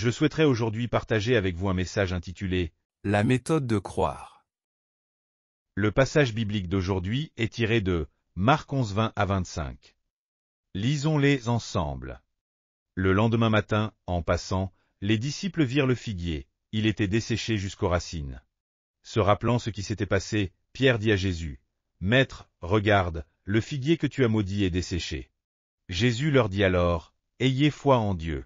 Je souhaiterais aujourd'hui partager avec vous un message intitulé « La méthode de croire ». Le passage biblique d'aujourd'hui est tiré de Marc 11, 20 à 25. Lisons-les ensemble. Le lendemain matin, en passant, les disciples virent le figuier, il était desséché jusqu'aux racines. Se rappelant ce qui s'était passé, Pierre dit à Jésus, « Maître, regarde, le figuier que tu as maudit est desséché. » Jésus leur dit alors, « Ayez foi en Dieu.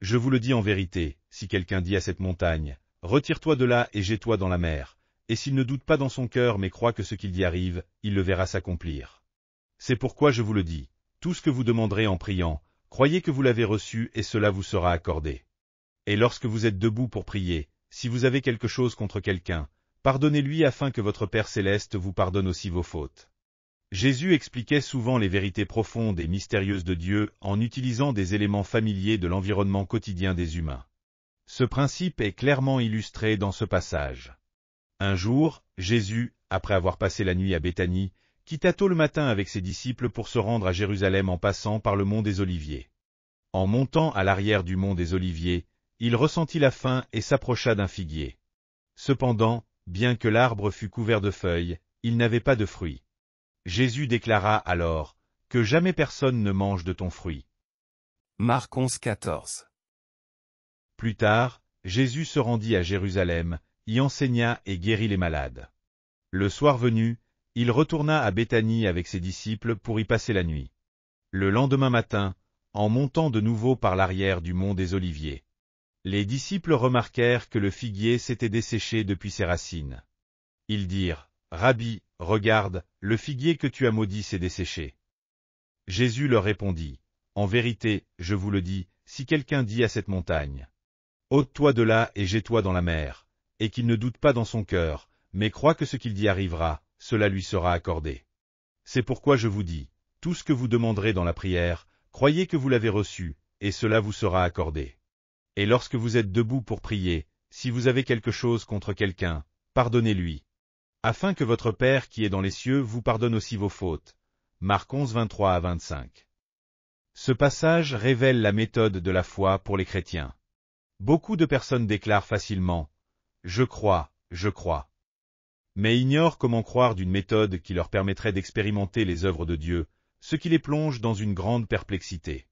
Je vous le dis en vérité, si quelqu'un dit à cette montagne, « Retire-toi de là et jette-toi dans la mer », et s'il ne doute pas dans son cœur mais croit que ce qu'il dit arrive, il le verra s'accomplir. C'est pourquoi je vous le dis, tout ce que vous demanderez en priant, croyez que vous l'avez reçu et cela vous sera accordé. Et lorsque vous êtes debout pour prier, si vous avez quelque chose contre quelqu'un, pardonnez-lui afin que votre Père céleste vous pardonne aussi vos fautes. Jésus expliquait souvent les vérités profondes et mystérieuses de Dieu en utilisant des éléments familiers de l'environnement quotidien des humains. Ce principe est clairement illustré dans ce passage. Un jour, Jésus, après avoir passé la nuit à Béthanie, quitta tôt le matin avec ses disciples pour se rendre à Jérusalem en passant par le mont des Oliviers. En montant à l'arrière du mont des Oliviers, il ressentit la faim et s'approcha d'un figuier. Cependant, bien que l'arbre fût couvert de feuilles, il n'avait pas de fruits. Jésus déclara alors, « Que jamais personne ne mange de ton fruit. » Marc 11, 14. Plus tard, Jésus se rendit à Jérusalem, y enseigna et guérit les malades. Le soir venu, il retourna à Béthanie avec ses disciples pour y passer la nuit. Le lendemain matin, en montant de nouveau par l'arrière du mont des Oliviers, les disciples remarquèrent que le figuier s'était desséché depuis ses racines. Ils dirent, « Rabbi, regarde, le figuier que tu as maudit s'est desséché. » Jésus leur répondit, « En vérité, je vous le dis, si quelqu'un dit à cette montagne, « Ôte-toi de là et jette-toi dans la mer », et qu'il ne doute pas dans son cœur, mais croit que ce qu'il dit arrivera, cela lui sera accordé. C'est pourquoi je vous dis, tout ce que vous demanderez dans la prière, croyez que vous l'avez reçu, et cela vous sera accordé. Et lorsque vous êtes debout pour prier, si vous avez quelque chose contre quelqu'un, pardonnez-lui, afin que votre Père qui est dans les cieux vous pardonne aussi vos fautes. Marc 11, 23 à 25. Ce passage révèle la méthode de la foi pour les chrétiens. Beaucoup de personnes déclarent facilement « Je crois, mais ignorent comment croire d'une méthode qui leur permettrait d'expérimenter les œuvres de Dieu, ce qui les plonge dans une grande perplexité.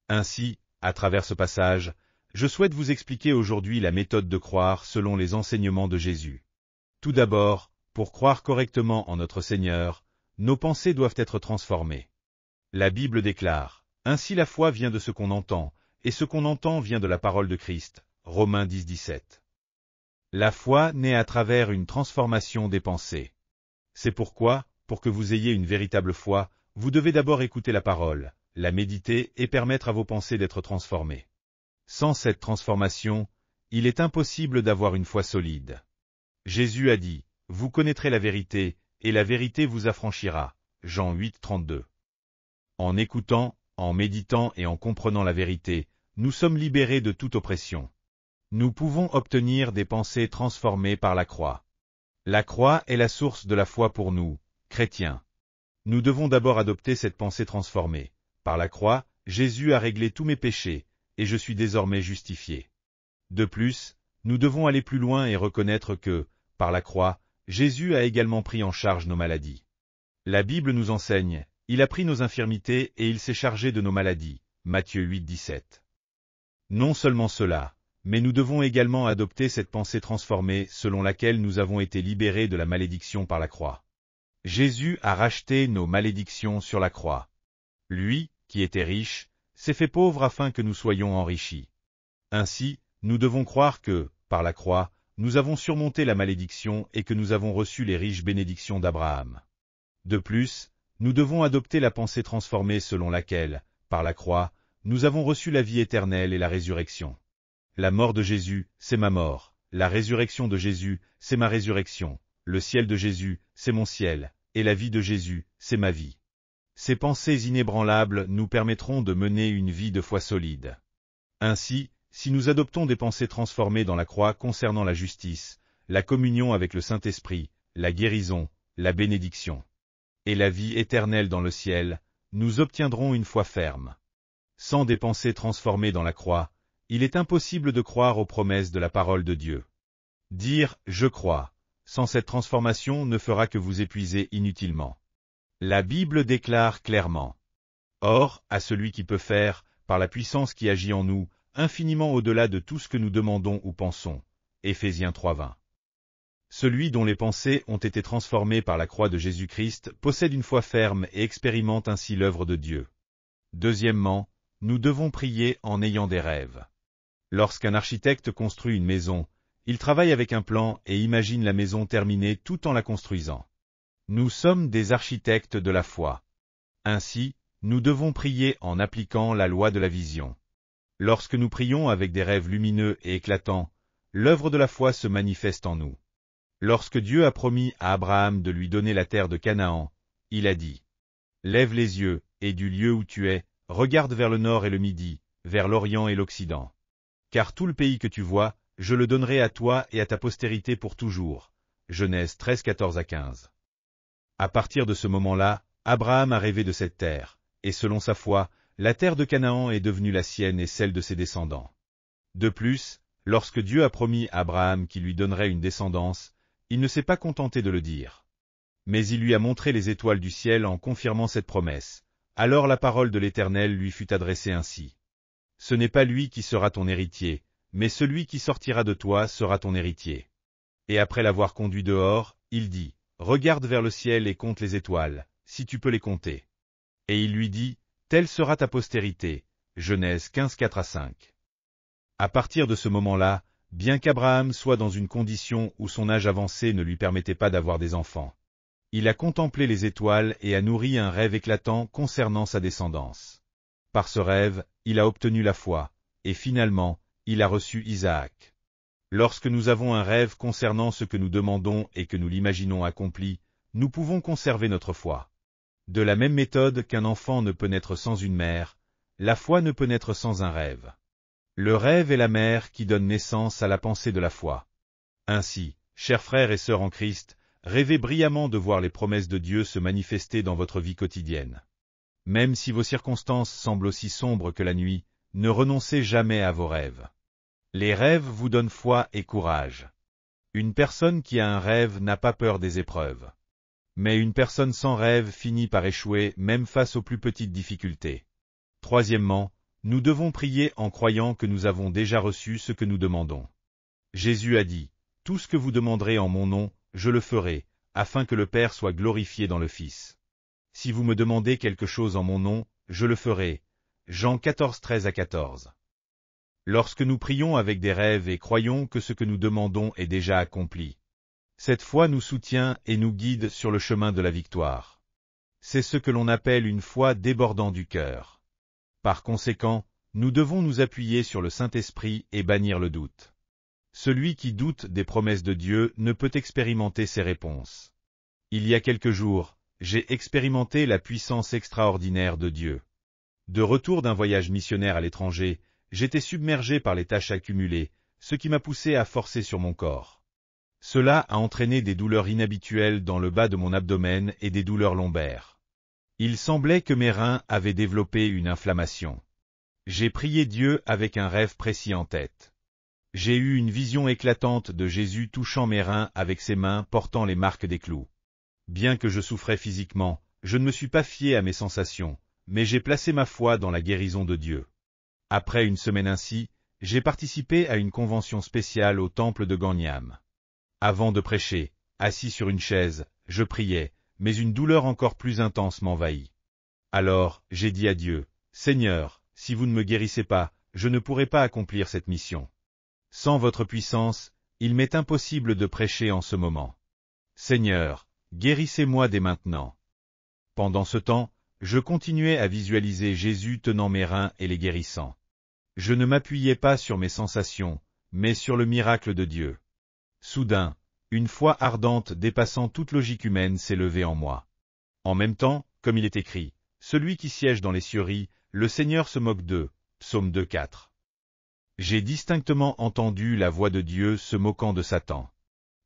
Ainsi, à travers ce passage, je souhaite vous expliquer aujourd'hui la méthode de croire selon les enseignements de Jésus. Tout d'abord, pour croire correctement en notre Seigneur, nos pensées doivent être transformées. La Bible déclare, « Ainsi la foi vient de ce qu'on entend, et ce qu'on entend vient de la parole de Christ. » Romains 10, 17. La foi naît à travers une transformation des pensées. C'est pourquoi, pour que vous ayez une véritable foi, vous devez d'abord écouter la parole, la méditer et permettre à vos pensées d'être transformées. Sans cette transformation, il est impossible d'avoir une foi solide. Jésus a dit, « Vous connaîtrez la vérité, et la vérité vous affranchira. » Jean 8, 32. En écoutant, en méditant et en comprenant la vérité, nous sommes libérés de toute oppression. Nous pouvons obtenir des pensées transformées par la croix. La croix est la source de la foi pour nous, chrétiens. Nous devons d'abord adopter cette pensée transformée. Par la croix, Jésus a réglé tous mes péchés, et je suis désormais justifié. De plus, nous devons aller plus loin et reconnaître que, par la croix, Jésus a également pris en charge nos maladies. La Bible nous enseigne, il a pris nos infirmités et il s'est chargé de nos maladies. Matthieu 8, 17. Non seulement cela, mais nous devons également adopter cette pensée transformée selon laquelle nous avons été libérés de la malédiction par la croix. Jésus a racheté nos malédictions sur la croix. Lui, qui était riche, s'est fait pauvre afin que nous soyons enrichis. Ainsi, nous devons croire que, par la croix, nous avons surmonté la malédiction et que nous avons reçu les riches bénédictions d'Abraham. De plus, nous devons adopter la pensée transformée selon laquelle, par la croix, nous avons reçu la vie éternelle et la résurrection. La mort de Jésus, c'est ma mort. La résurrection de Jésus, c'est ma résurrection. Le ciel de Jésus, c'est mon ciel. Et la vie de Jésus, c'est ma vie. Ces pensées inébranlables nous permettront de mener une vie de foi solide. Ainsi, si nous adoptons des pensées transformées dans la croix concernant la justice, la communion avec le Saint-Esprit, la guérison, la bénédiction et la vie éternelle dans le ciel, nous obtiendrons une foi ferme. Sans des pensées transformées dans la croix, il est impossible de croire aux promesses de la parole de Dieu. Dire « je crois » sans cette transformation ne fera que vous épuiser inutilement. La Bible déclare clairement « Or, à celui qui peut faire, par la puissance qui agit en nous, infiniment au-delà de tout ce que nous demandons ou pensons. » Éphésiens 3:20. Celui dont les pensées ont été transformées par la croix de Jésus-Christ possède une foi ferme et expérimente ainsi l'œuvre de Dieu. Deuxièmement, nous devons prier en ayant des rêves. Lorsqu'un architecte construit une maison, il travaille avec un plan et imagine la maison terminée tout en la construisant. Nous sommes des architectes de la foi. Ainsi, nous devons prier en appliquant la loi de la vision. Lorsque nous prions avec des rêves lumineux et éclatants, l'œuvre de la foi se manifeste en nous. Lorsque Dieu a promis à Abraham de lui donner la terre de Canaan, il a dit « Lève les yeux, et du lieu où tu es, regarde vers le nord et le midi, vers l'orient et l'occident. Car tout le pays que tu vois, je le donnerai à toi et à ta postérité pour toujours. » Genèse 13, 14-15. À partir de ce moment-là, Abraham a rêvé de cette terre, et selon sa foi, la terre de Canaan est devenue la sienne et celle de ses descendants. De plus, lorsque Dieu a promis à Abraham qu'il lui donnerait une descendance, il ne s'est pas contenté de le dire. Mais il lui a montré les étoiles du ciel en confirmant cette promesse. Alors la parole de l'Éternel lui fut adressée ainsi. Ce n'est pas lui qui sera ton héritier, mais celui qui sortira de toi sera ton héritier. Et après l'avoir conduit dehors, il dit, regarde vers le ciel et compte les étoiles, si tu peux les compter. Et il lui dit, telle sera ta postérité. Genèse 15, 4-5. À partir de ce moment-là, bien qu'Abraham soit dans une condition où son âge avancé ne lui permettait pas d'avoir des enfants, il a contemplé les étoiles et a nourri un rêve éclatant concernant sa descendance. Par ce rêve, il a obtenu la foi, et finalement, il a reçu Isaac. Lorsque nous avons un rêve concernant ce que nous demandons et que nous l'imaginons accompli, nous pouvons conserver notre foi. De la même méthode qu'un enfant ne peut naître sans une mère, la foi ne peut naître sans un rêve. Le rêve est la mère qui donne naissance à la pensée de la foi. Ainsi, chers frères et sœurs en Christ, rêvez brillamment de voir les promesses de Dieu se manifester dans votre vie quotidienne. Même si vos circonstances semblent aussi sombres que la nuit, ne renoncez jamais à vos rêves. Les rêves vous donnent foi et courage. Une personne qui a un rêve n'a pas peur des épreuves. Mais une personne sans rêve finit par échouer même face aux plus petites difficultés. Troisièmement, nous devons prier en croyant que nous avons déjà reçu ce que nous demandons. Jésus a dit, « Tout ce que vous demanderez en mon nom, je le ferai, afin que le Père soit glorifié dans le Fils. Si vous me demandez quelque chose en mon nom, je le ferai. » Jean 14, 13-14. Lorsque nous prions avec des rêves et croyons que ce que nous demandons est déjà accompli, cette foi nous soutient et nous guide sur le chemin de la victoire. C'est ce que l'on appelle une foi débordant du cœur. Par conséquent, nous devons nous appuyer sur le Saint-Esprit et bannir le doute. Celui qui doute des promesses de Dieu ne peut expérimenter ses réponses. Il y a quelques jours, j'ai expérimenté la puissance extraordinaire de Dieu. De retour d'un voyage missionnaire à l'étranger, j'étais submergé par les tâches accumulées, ce qui m'a poussé à forcer sur mon corps. Cela a entraîné des douleurs inhabituelles dans le bas de mon abdomen et des douleurs lombaires. Il semblait que mes reins avaient développé une inflammation. J'ai prié Dieu avec un rêve précis en tête. J'ai eu une vision éclatante de Jésus touchant mes reins avec ses mains portant les marques des clous. Bien que je souffrais physiquement, je ne me suis pas fié à mes sensations, mais j'ai placé ma foi dans la guérison de Dieu. Après une semaine ainsi, j'ai participé à une convention spéciale au temple de Gangnam. Avant de prêcher, assis sur une chaise, je priais, mais une douleur encore plus intense m'envahit. Alors, j'ai dit à Dieu, « Seigneur, si vous ne me guérissez pas, je ne pourrai pas accomplir cette mission. Sans votre puissance, il m'est impossible de prêcher en ce moment. Seigneur, guérissez-moi dès maintenant. » Pendant ce temps, je continuais à visualiser Jésus tenant mes reins et les guérissant. Je ne m'appuyais pas sur mes sensations, mais sur le miracle de Dieu. Soudain, une foi ardente dépassant toute logique humaine s'est levée en moi. En même temps, comme il est écrit, « Celui qui siège dans les cieux rit, le Seigneur se moque d'eux. » Psaume 2,4. J'ai distinctement entendu la voix de Dieu se moquant de Satan.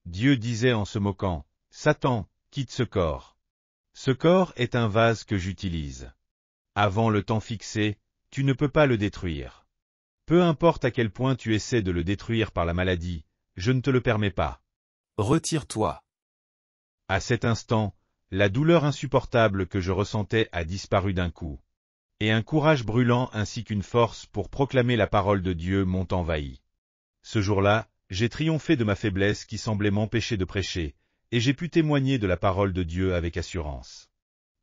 Dieu disait en se moquant, « Satan, quitte ce corps. Ce corps est un vase que j'utilise. Avant le temps fixé, tu ne peux pas le détruire. Peu importe à quel point tu essaies de le détruire par la maladie, je ne te le permets pas. Retire-toi. À cet instant, la douleur insupportable que je ressentais a disparu d'un coup. Et un courage brûlant ainsi qu'une force pour proclamer la parole de Dieu m'ont envahi. Ce jour-là, j'ai triomphé de ma faiblesse qui semblait m'empêcher de prêcher, et j'ai pu témoigner de la parole de Dieu avec assurance.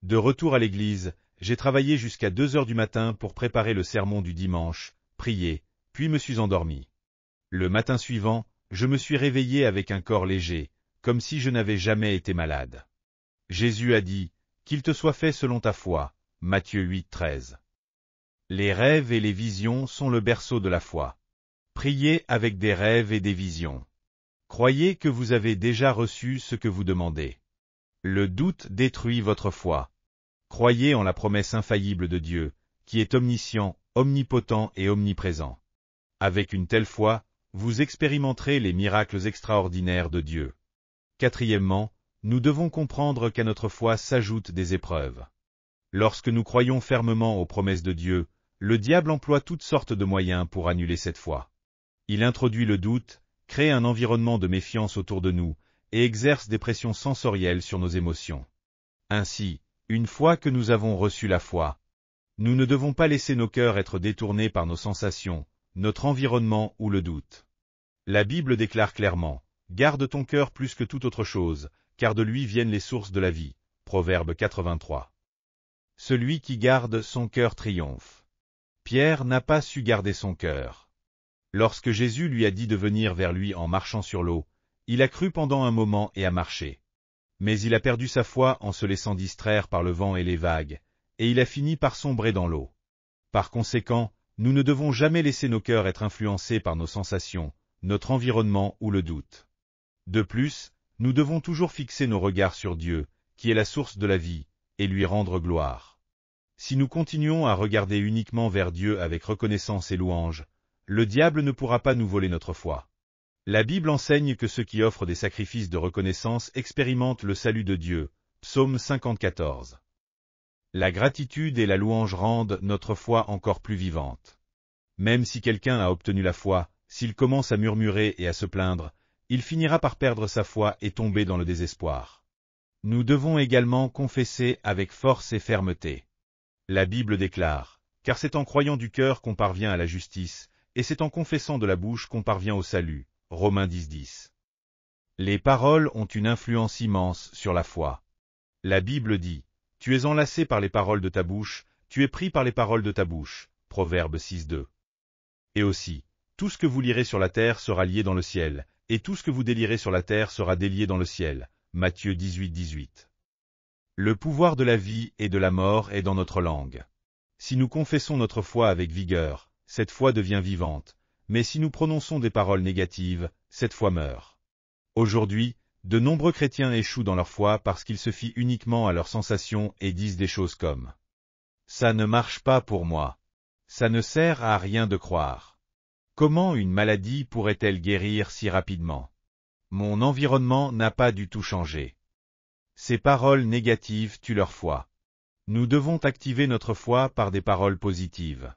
De retour à l'église, j'ai travaillé jusqu'à 2 heures du matin pour préparer le sermon du dimanche, prier, puis me suis endormi. Le matin suivant, je me suis réveillé avec un corps léger, comme si je n'avais jamais été malade. Jésus a dit, « Qu'il te soit fait selon ta foi » Matthieu 8, 13. Les rêves et les visions sont le berceau de la foi. Priez avec des rêves et des visions. Croyez que vous avez déjà reçu ce que vous demandez. Le doute détruit votre foi. Croyez en la promesse infaillible de Dieu, qui est omniscient, omnipotent et omniprésent. Avec une telle foi, vous expérimenterez les miracles extraordinaires de Dieu. Quatrièmement, nous devons comprendre qu'à notre foi s'ajoutent des épreuves. Lorsque nous croyons fermement aux promesses de Dieu, le diable emploie toutes sortes de moyens pour annuler cette foi. Il introduit le doute, crée un environnement de méfiance autour de nous, et exerce des pressions sensorielles sur nos émotions. Ainsi, une fois que nous avons reçu la foi, nous ne devons pas laisser nos cœurs être détournés par nos sensations, notre environnement ou le doute. La Bible déclare clairement, « Garde ton cœur plus que toute autre chose, car de lui viennent les sources de la vie. » Proverbe 83. Celui qui garde son cœur triomphe. Pierre n'a pas su garder son cœur. Lorsque Jésus lui a dit de venir vers lui en marchant sur l'eau, il a cru pendant un moment et a marché. Mais il a perdu sa foi en se laissant distraire par le vent et les vagues, et il a fini par sombrer dans l'eau. Par conséquent, nous ne devons jamais laisser nos cœurs être influencés par nos sensations, notre environnement ou le doute. De plus, nous devons toujours fixer nos regards sur Dieu, qui est la source de la vie, et lui rendre gloire. Si nous continuons à regarder uniquement vers Dieu avec reconnaissance et louange, le diable ne pourra pas nous voler notre foi. La Bible enseigne que ceux qui offrent des sacrifices de reconnaissance expérimentent le salut de Dieu. Psaume 54. La gratitude et la louange rendent notre foi encore plus vivante. Même si quelqu'un a obtenu la foi, s'il commence à murmurer et à se plaindre, il finira par perdre sa foi et tomber dans le désespoir. Nous devons également confesser avec force et fermeté. La Bible déclare, « Car c'est en croyant du cœur qu'on parvient à la justice, et c'est en confessant de la bouche qu'on parvient au salut. » Romains 10, 10. Les paroles ont une influence immense sur la foi. La Bible dit, « Tu es enlacé par les paroles de ta bouche, tu es pris par les paroles de ta bouche. » Proverbe 6, 2. Et aussi, « Tout ce que vous lirez sur la terre sera lié dans le ciel, et tout ce que vous délierez sur la terre sera délié dans le ciel. » Matthieu 18, 18. Le pouvoir de la vie et de la mort est dans notre langue. Si nous confessons notre foi avec vigueur, cette foi devient vivante, mais si nous prononçons des paroles négatives, cette foi meurt. Aujourd'hui, de nombreux chrétiens échouent dans leur foi parce qu'ils se fient uniquement à leurs sensations et disent des choses comme « Ça ne marche pas pour moi. Ça ne sert à rien de croire. Comment une maladie pourrait-elle guérir si rapidement ? Mon environnement n'a pas du tout changé. » Ces paroles négatives tuent leur foi. Nous devons activer notre foi par des paroles positives.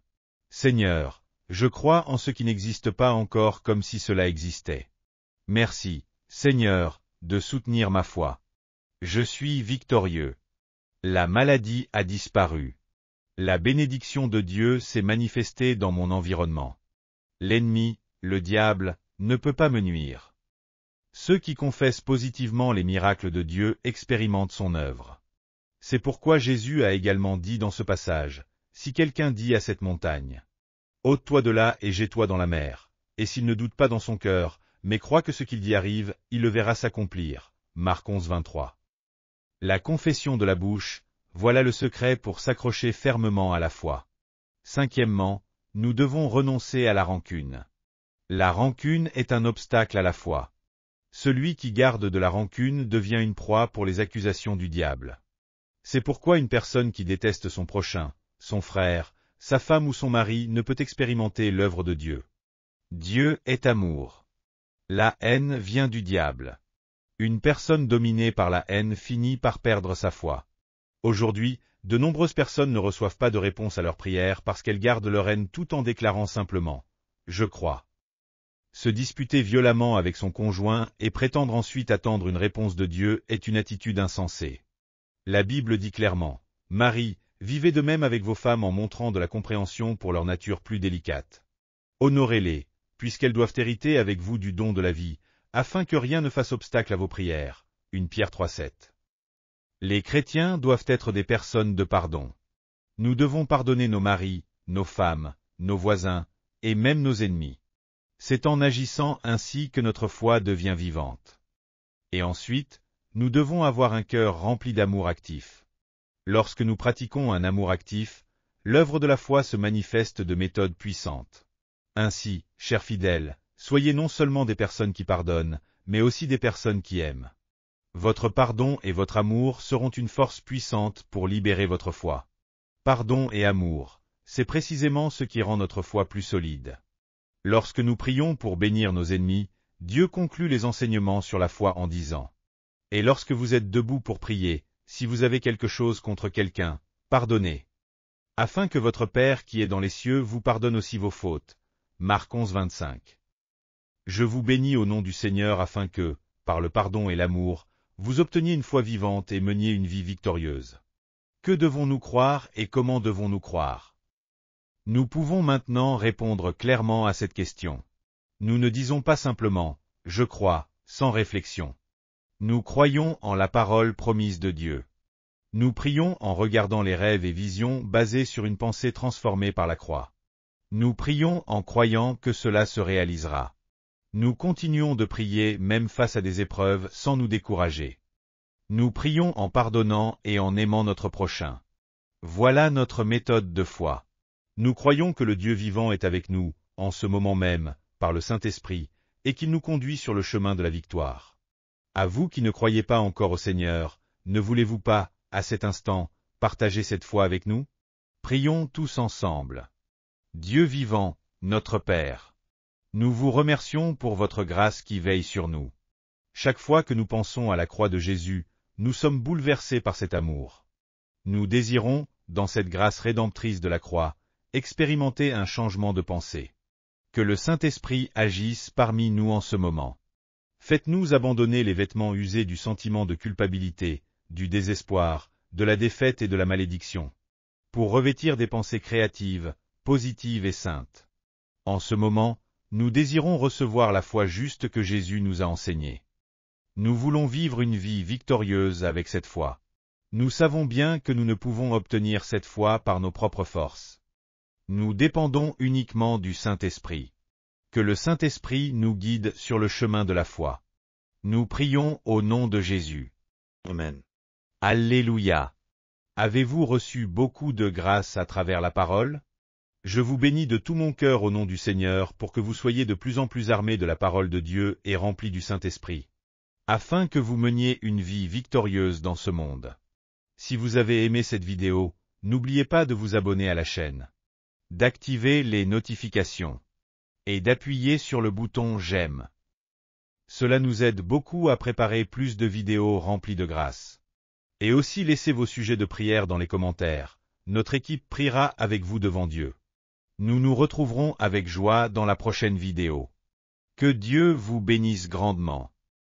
Seigneur, je crois en ce qui n'existe pas encore comme si cela existait. Merci, Seigneur, de soutenir ma foi. Je suis victorieux. La maladie a disparu. La bénédiction de Dieu s'est manifestée dans mon environnement. L'ennemi, le diable, ne peut pas me nuire. Ceux qui confessent positivement les miracles de Dieu expérimentent son œuvre. C'est pourquoi Jésus a également dit dans ce passage, « Si quelqu'un dit à cette montagne, « Ôte-toi de là et jette-toi dans la mer », et s'il ne doute pas dans son cœur, mais croit que ce qu'il dit arrive, il le verra s'accomplir. Marc 11, 23. La confession de la bouche, voilà le secret pour s'accrocher fermement à la foi. Cinquièmement, nous devons renoncer à la rancune. La rancune est un obstacle à la foi. Celui qui garde de la rancune devient une proie pour les accusations du diable. C'est pourquoi une personne qui déteste son prochain, son frère, sa femme ou son mari ne peut expérimenter l'œuvre de Dieu. Dieu est amour. La haine vient du diable. Une personne dominée par la haine finit par perdre sa foi. Aujourd'hui, de nombreuses personnes ne reçoivent pas de réponse à leurs prières parce qu'elles gardent leur haine tout en déclarant simplement je crois. Se disputer violemment avec son conjoint et prétendre ensuite attendre une réponse de Dieu est une attitude insensée. La Bible dit clairement, « Marie, vivez de même avec vos femmes en montrant de la compréhension pour leur nature plus délicate. Honorez-les, puisqu'elles doivent hériter avec vous du don de la vie, afin que rien ne fasse obstacle à vos prières. » 1 Pierre 3,7. Les chrétiens doivent être des personnes de pardon. Nous devons pardonner nos maris, nos femmes, nos voisins, et même nos ennemis. C'est en agissant ainsi que notre foi devient vivante. Et ensuite, nous devons avoir un cœur rempli d'amour actif. Lorsque nous pratiquons un amour actif, l'œuvre de la foi se manifeste de méthodes puissantes. Ainsi, chers fidèles, soyez non seulement des personnes qui pardonnent, mais aussi des personnes qui aiment. Votre pardon et votre amour seront une force puissante pour libérer votre foi. Pardon et amour, c'est précisément ce qui rend notre foi plus solide. Lorsque nous prions pour bénir nos ennemis, Dieu conclut les enseignements sur la foi en disant « Et lorsque vous êtes debout pour prier, si vous avez quelque chose contre quelqu'un, pardonnez. Afin que votre Père qui est dans les cieux vous pardonne aussi vos fautes. » Marc 11, 25. Je vous bénis au nom du Seigneur afin que, par le pardon et l'amour, vous obteniez une foi vivante et meniez une vie victorieuse. Que devons-nous croire et comment devons-nous croire? Nous pouvons maintenant répondre clairement à cette question. Nous ne disons pas simplement « je crois » sans réflexion. Nous croyons en la parole promise de Dieu. Nous prions en regardant les rêves et visions basés sur une pensée transformée par la croix. Nous prions en croyant que cela se réalisera. Nous continuons de prier même face à des épreuves sans nous décourager. Nous prions en pardonnant et en aimant notre prochain. Voilà notre méthode de foi. Nous croyons que le Dieu vivant est avec nous, en ce moment même, par le Saint-Esprit, et qu'il nous conduit sur le chemin de la victoire. À vous qui ne croyez pas encore au Seigneur, ne voulez-vous pas, à cet instant, partager cette foi avec nous? Prions tous ensemble. Dieu vivant, notre Père. Nous vous remercions pour votre grâce qui veille sur nous. Chaque fois que nous pensons à la croix de Jésus, nous sommes bouleversés par cet amour. Nous désirons, dans cette grâce rédemptrice de la croix, expérimenter un changement de pensée. Que le Saint-Esprit agisse parmi nous en ce moment. Faites-nous abandonner les vêtements usés du sentiment de culpabilité, du désespoir, de la défaite et de la malédiction, pour revêtir des pensées créatives, positives et saintes. En ce moment, nous désirons recevoir la foi juste que Jésus nous a enseignée. Nous voulons vivre une vie victorieuse avec cette foi. Nous savons bien que nous ne pouvons obtenir cette foi par nos propres forces. Nous dépendons uniquement du Saint-Esprit. Que le Saint-Esprit nous guide sur le chemin de la foi. Nous prions au nom de Jésus. Amen. Alléluia. Avez-vous reçu beaucoup de grâce à travers la parole? Je vous bénis de tout mon cœur au nom du Seigneur pour que vous soyez de plus en plus armés de la parole de Dieu et remplis du Saint-Esprit, afin que vous meniez une vie victorieuse dans ce monde. Si vous avez aimé cette vidéo, n'oubliez pas de vous abonner à la chaîne, d'activer les notifications et d'appuyer sur le bouton « J'aime ». Cela nous aide beaucoup à préparer plus de vidéos remplies de grâce. Et aussi laissez vos sujets de prière dans les commentaires. Notre équipe priera avec vous devant Dieu. Nous nous retrouverons avec joie dans la prochaine vidéo. Que Dieu vous bénisse grandement.